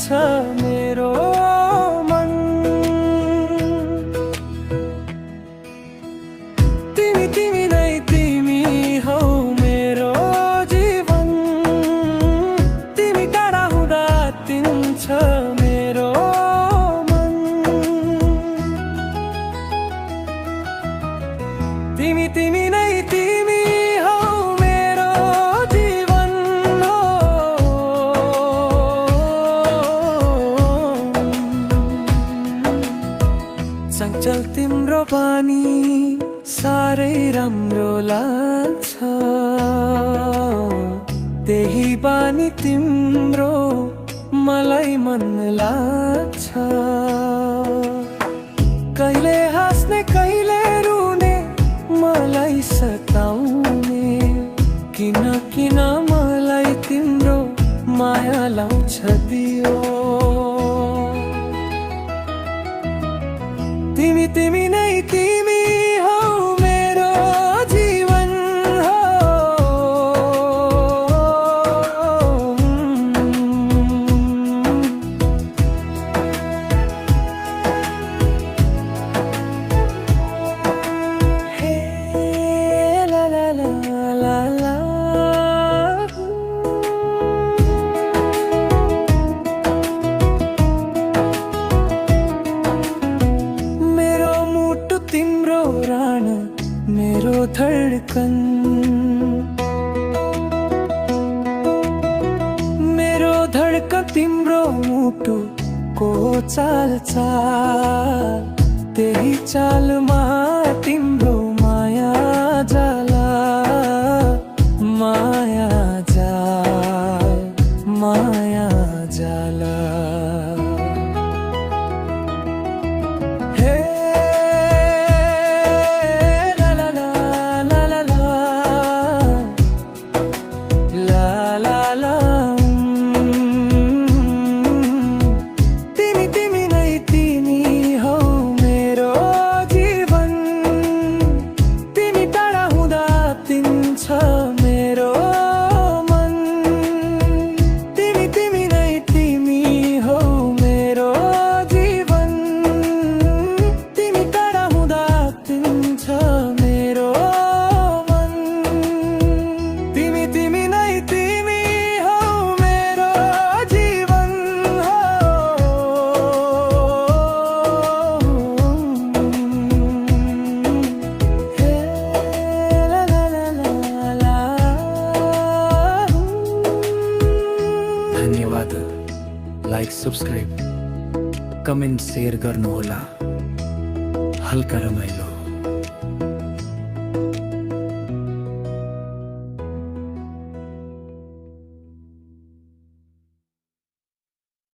मेरो मन। तिमी तिमी नै तिमी हौ मेरो जीवन। तिमी टाढा हुँदा तिन्छ मेरो मन। तिमी तिमी नै तिमी हौ मेरो जीवन हो। चञ्चल तिम्रो बानी साह्रै राम्रो लाग्छ। त्यही बानी तिम्रो मलाई मन लाग्छ। कहिले हाँस्ने कहिले रुने मलाई सताउने। किन किन मलाई तिम्रो माया लाउँछ दियो। तिमी तिमी नै तिमी हौ मेरो जीवन हो। हे ला ला ला ला ला। तिम्रो राण मेरो धडकन। मेरो धडकन तिम्रो मुटुको चाल चाल। त्यही चालमा तिम्रो माया जाला। माया जाल माया जाला। मेरो मन। तिमी तिमी नै तिमी हौ मेरो जीवन। तिमी टाढा हुँदा तिन्छ मेरो मन। तिमी तिमी नै तिमी हौ मेरो जीवन हो। धन्यवाद। लाइक सब्सक्राइब कमेन्ट सेयर गर्नुहोला। हल्का रमाइलो।